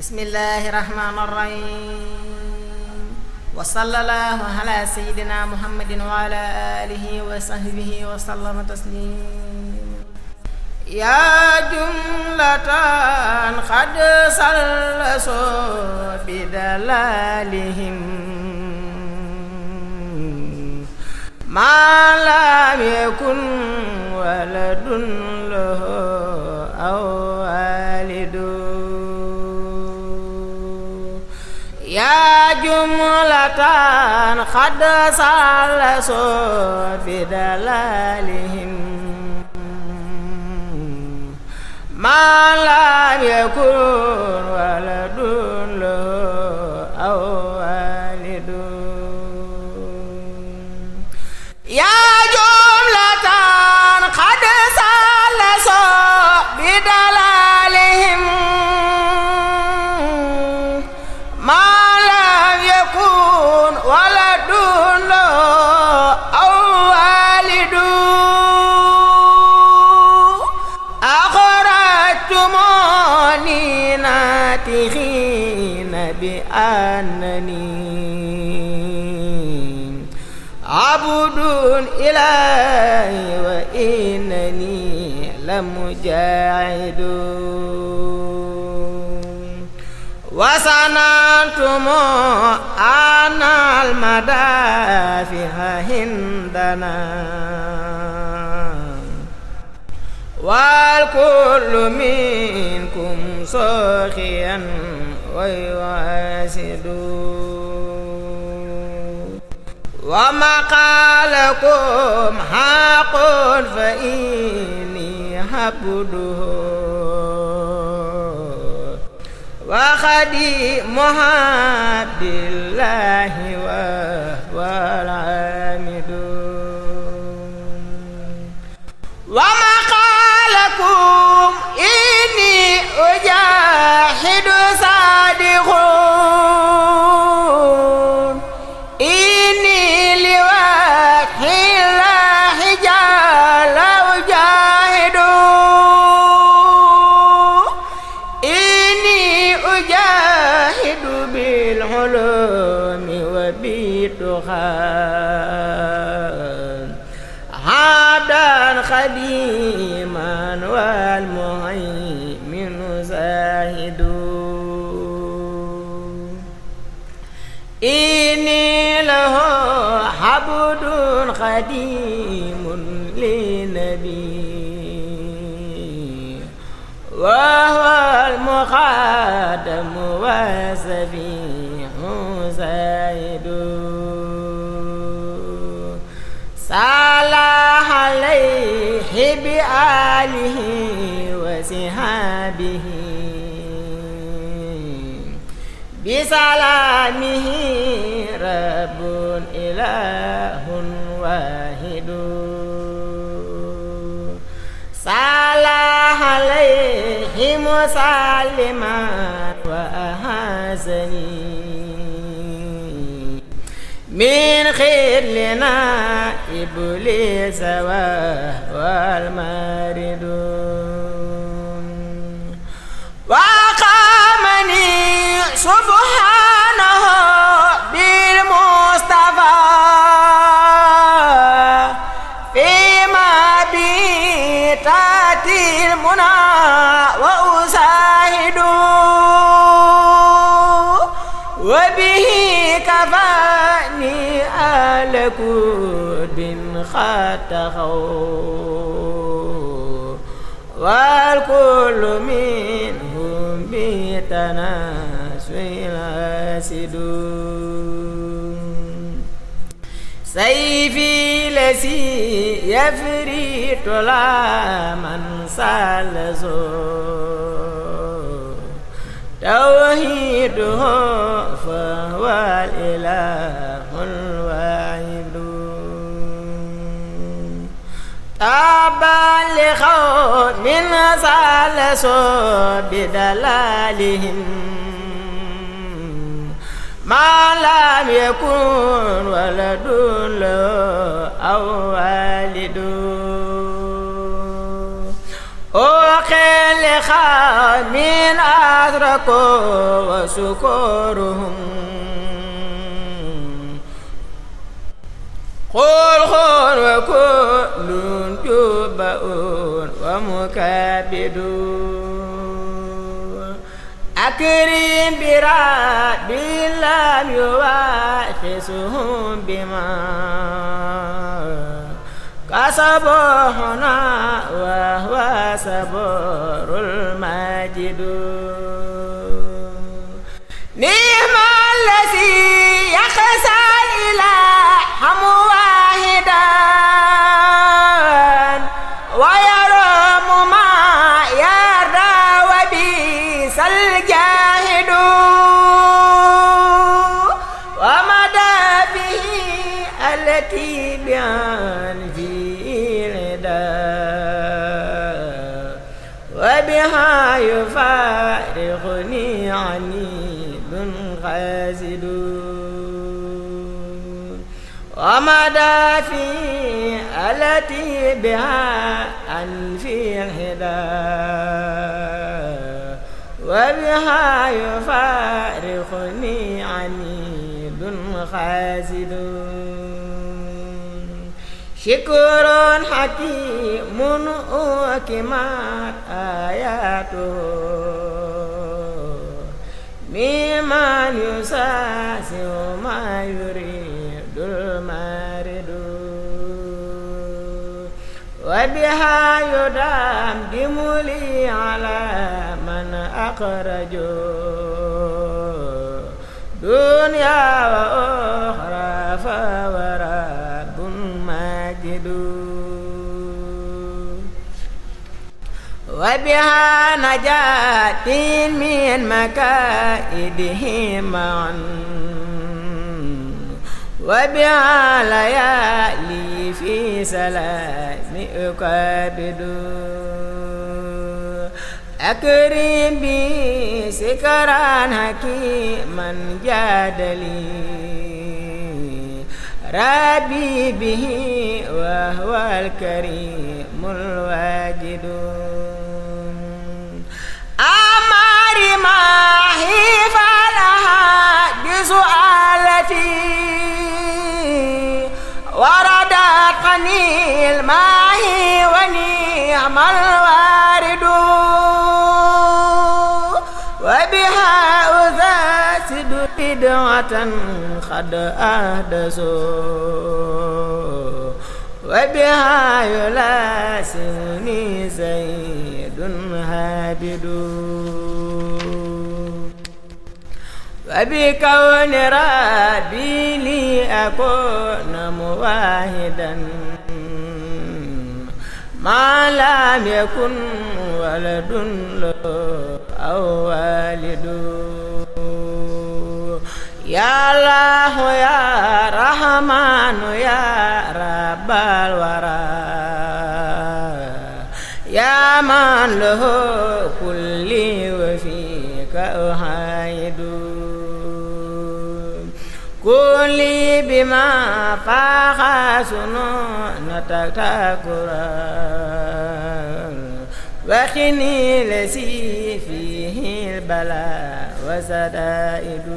bismillahi rahmani rahim wa sallallahu ala sayyidina muhammadin wa ala alihi wa sahbihi wa sallama taslim ya jumlatan qad sallasu bidalalihim ma lam yakun waladun lahu aw walidun ya jumlatan qad sallasu bidalalihim ma lam yakun waladun lahu aw walidun ya jumlatan qad sallasu bidalalihim ma lam yakun waladun lahu aw walidun akhrajtumuni natikhina bi annani abudun ilahi wa innani lamujahidun wa sanantumu ana almadafiha hindana wal kullu minkum sakhiyan wa yuhasidun wa maqalakum haqqun fa inni habduhu wa khadimuha billahi wa amidun wa maqalakum inni ujahidu sadiqun inni liwajhillahi jalla ujahidu inni ujahidu bil ulumi wa bituhan hadan khadiman wal muhaymin zahidun inni lahu habdun khadimun linabi wa huwal muqaddamu wa sabihu zahidun salah alayhi bi alihi wa sihbihi bisalamihi rabbun ilahun wahidun salah alayhi musalliman wa ahazani min khillina iblis wal maridun wa qamani subhanahu bil mustafa fima bi tatil muna wa usahidu wa bihi kafani alakud bin khatakhaw wal kullu minhum bi tanaswil asidun sayfi lasi yafritu la man salaso tawhiduhu fa huwal ilahul wahidun tabalighu min salasu bidalalihim ma lam yakun waladun lahu aw walidun خل من أدركوا وشكرهم قل خون وكل جبؤون ومكابدون أكرم برب لم يواخسهم بما كسبوا هنا وهو صبر الماجد نعم الذي يخشى الإله واحدا ويرم ما يرى وبئس الجاهد ومدى به التي بأن في الرداء وبها يفارقني عنيد غازل ومدى في التي بها أنفي الهدى وبها يفارقني عنيد خازل شكر حكيم أكمات آياته ممن يساسي ما يريد المارد وبها يدمدم لي على من أخرجوا دنيا وأخرى فورب ماجد وبها نجاة من مكائدهم معا وبها ليالي في سلام أكابد أكرم بي سكرا حكيما جادلي ربي به وهو الكريم الواجد أمر ما هي فلها بسؤالتي وردت قني الماء ونعم الوارد وبها أزاسد بدعة قد أحدثوا وبها يلاسني زيد هابد وبكون ربي لي أكون مواهدا ما لم يكن ولد له أو والد يا الله يا رحمن يا رب الورى يا من له كل وفيك أحايد كل بما فاق سنونتك تكرا وخني لسي فيه البلاء وسدائد